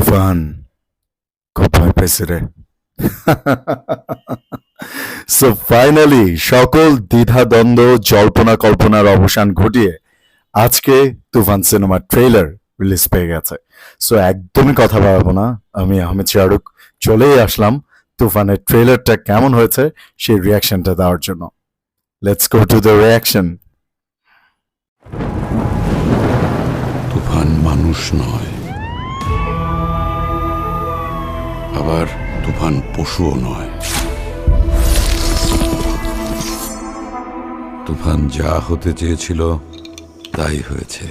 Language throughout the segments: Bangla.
তুফান খুব ভয় পেয়েছে রে। সো ফাইনালি সকল দ্বিধাদ্বন্দ্ব জল্পনা কল্পনার অবসান ঘটিয়ে আজকে তুফান সিনেমার ট্রেলার রিলিজ পেয়ে গেছে। সো একদমই কথা বাড়াবো না, আমি আহমেদ শাহরুখ চলেই আসলাম তুফানের ট্রেলারটা কেমন হয়েছে সেই রিয়াকশনটা দেওয়ার জন্য। Let's go to the reaction. Toofan মানুষ নয়, আবার তুফান পশুও নয়। তুফান যা হতে চেয়েছিল তাই হয়েছে,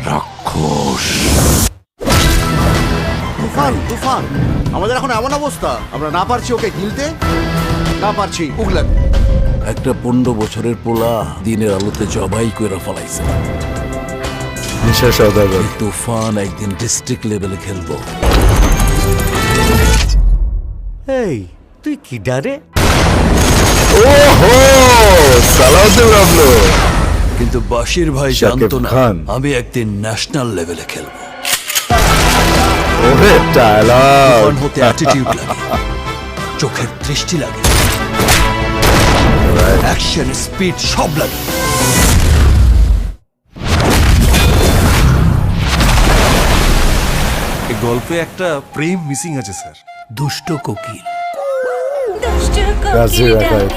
রাক্ষস। তুফান তুফান আমাদের এখন এমন অবস্থা, আমরা না পারছি ওকে গিলতে, না পারছি উগলান। একটা 15 বছরের পোলা দিনের আলোতে জবাই কইরা ফলাইছে। নিশা সওদাগর এই তুফান একদিন ডিস্ট্রিক্ট লেভেলে খেলবো। এই তুই কি ডারে? ওহো সালাউদ্দিন রাবলো। কিন্তু বাশির ভাই শাকিব জানতো না খান। আমি একদিন ন্যাশনাল লেভেলে খেলবো। ওরে ডায়লগ তুফান হতে অ্যাটিটিউড লাগে, চোখের দৃষ্টি লাগে, অ্যাকশন স্পিড সব লাগে। এই গল্পে একটা প্রেম মিসিং আছে স্যার। দুষ্ট কোকিল রাজির রাখায়।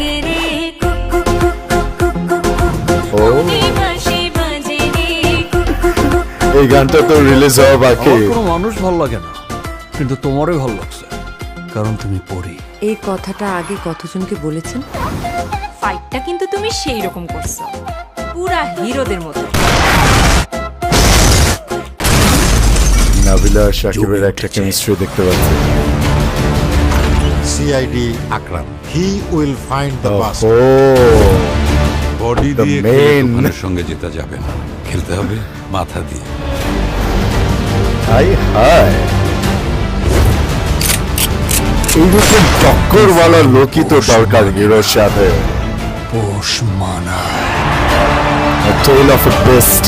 ও এই গানটা তো রিলিজ হওয়া বাকি। আমার কোনো মানুষ ভালো লাগে না, কিন্তু তোমারই ভালো লাগছে কারণ তুমি পড়ি। এই কথাটা আগে কতজনকে বলেছেন? ফাইটটা কিন্তু তুমি সেই রকম করছো, পুরা হিরোদের মতো। নাবিলা আর শাকিবের একটা কেমিস্ট্রি দেখতে পাচ্ছি। CID Akram. He will find the bus. ও বডি The দিয়ে main- তুফানের সঙ্গে জেতা যাবে না, খেলতে হবে মাথা দিয়ে। হাই হাই, এইরকম টক্করওয়ালা লোকই তো দরকার হিরোর সাথে। পোষ মানা A tale of a beast.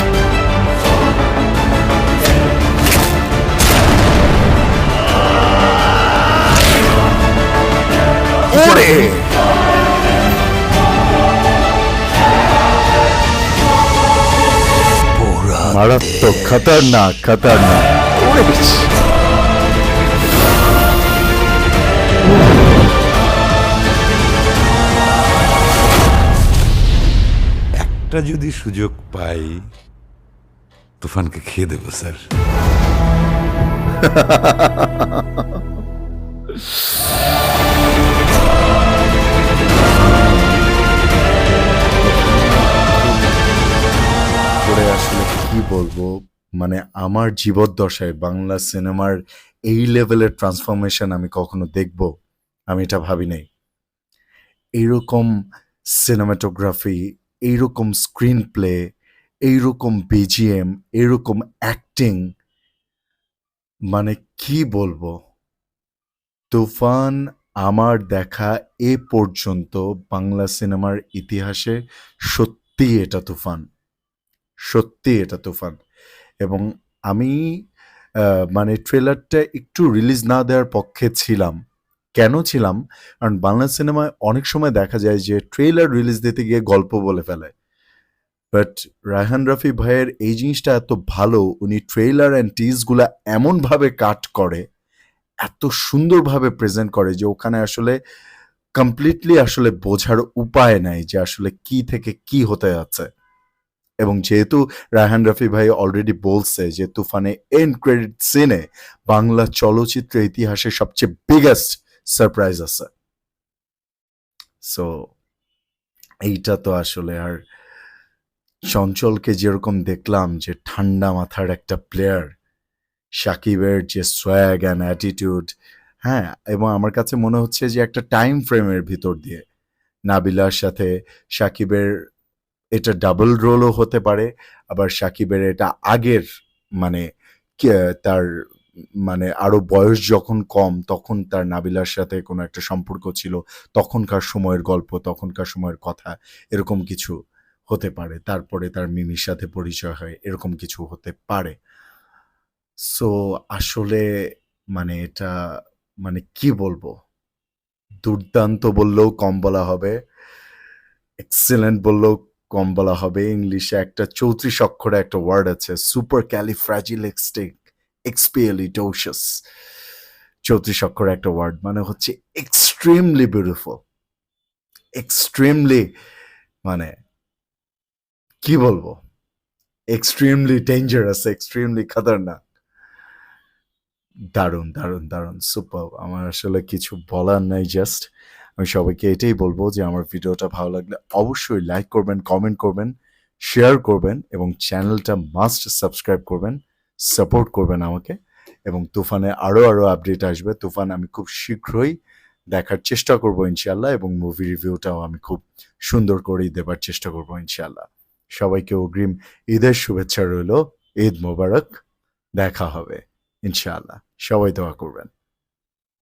ওরে পোড়া মারাত্মক, খতরনাক খতরনাক। ওরে একটা যদি সুযোগ পাই তুফানকে খেয়ে দেবো স্যার। করে আসলে কি বলবো, মানে আমার জীবদ্দশায় বাংলা সিনেমার এই লেভেলের ট্রান্সফরমেশন আমি কখনো দেখব আমি এটা ভাবি নাই। এইরকম সিনেমাটোগ্রাফি, এইরকম স্ক্রিন প্লে, এইরকম বিজিএম, এইরকম অ্যাক্টিং, মানে কি বলবো। তুফান আমার দেখা এ পর্যন্ত বাংলা সিনেমার ইতিহাসে সত্যি এটা তুফান, সত্যি এটা তুফান। এবং আমি মানে ট্রেলারটা একটু রিলিজ না দেওয়ার পক্ষে ছিলাম। কেন ছিলাম? কারণ বাংলা সিনেমায় অনেক সময় দেখা যায় যে ট্রেলার রিলিজ দিতে গিয়ে গল্প বলে ফেলে, বাট রায়হান রাফি ভাইয়ের এই জিনিসটা এত ভালো, উনি ট্রেলার অ্যান্ড টিজগুলা এমনভাবে কাট করে, এত সুন্দরভাবে প্রেজেন্ট করে যে ওখানে আসলে কমপ্লিটলি আসলে বোঝার উপায় নাই যে আসলে কি থেকে কি হতে যাচ্ছে। এবং যেহেতু রায়হান রাফি ভাই অলরেডি বলছে যে তুফানে এন্ড ক্রেডিট সিনে বাংলা চলচ্চিত্র ইতিহাসে সবচেয়ে বিগেস্ট সারপ্রাইজ আছে। সো এইটা তো আসলে, আর চঞ্চলকে যেরকম দেখলাম যে ঠান্ডা মাথার একটা প্লেয়ার, সাকিবের যে সোয়াগ অ্যান্ড অ্যাটিটিউড, হ্যাঁ, এবং আমার কাছে মনে হচ্ছে যে একটা টাইম ফ্রেমের ভিতর দিয়ে নাবিলার সাথে সাকিবের এটা ডাবল রোলও হতে পারে, আবার সাকিবের এটা আগের মানে তার মানে আরো বয়স যখন কম তখন তার নাবিলার সাথে কোনো একটা সম্পর্ক ছিল, তখনকার সময়ের গল্প, তখনকার সময়ের কথা, এরকম কিছু হতে পারে। তারপরে তার মিমির সাথে পরিচয় হয়, এরকম কিছু হতে পারে। সো আসলে মানে এটা মানে কি বলবো, দুর্দান্ত বললেও কম বলা হবে, এক্সেলেন্ট বললেও কম বলা হবে। ইংলিশে একটা 34 অক্ষরে একটা ওয়ার্ড আছে, সুপার ক্যালিফ্র্যাজিলিস্টিক এক্সপিয়ালিডোশাস। 34 অক্ষরে একটা ওয়ার্ড, মানে হচ্ছে এক্সট্রিমলি বিউটিফুল, এক্সট্রিমলি মানে কি বলবো, এক্সট্রিমলি ডেঞ্জারাস, এক্সট্রিমলি খতরনাক। দারুণ, দারুণ, দারুণ, সুপার! আমার আসলে কিছু বলার নাই, জাস্ট আমি সবাইকে এটাই বলবো যে আমার ভিডিওটা ভালো লাগলে অবশ্যই লাইক করবেন, কমেন্ট করবেন, শেয়ার করবেন এবং চ্যানেলটা মাস্ট সাবস্ক্রাইব করবেন, সাপোর্ট করবেন আমাকে। এবং তুফানে আরও আপডেট আসবে। তুফান আমি খুব শীঘ্রই দেখার চেষ্টা করব ইনশাআল্লাহ, এবং মুভি রিভিউটাও আমি খুব সুন্দর করেই দেবার চেষ্টা করব ইনশাআল্লাহ। সবাইকে অগ্রিম ঈদের শুভেচ্ছা রইল। ঈদ মোবারক। দেখা হবে ইনশাআল্লাহ। সবাই দোয়া করবেন।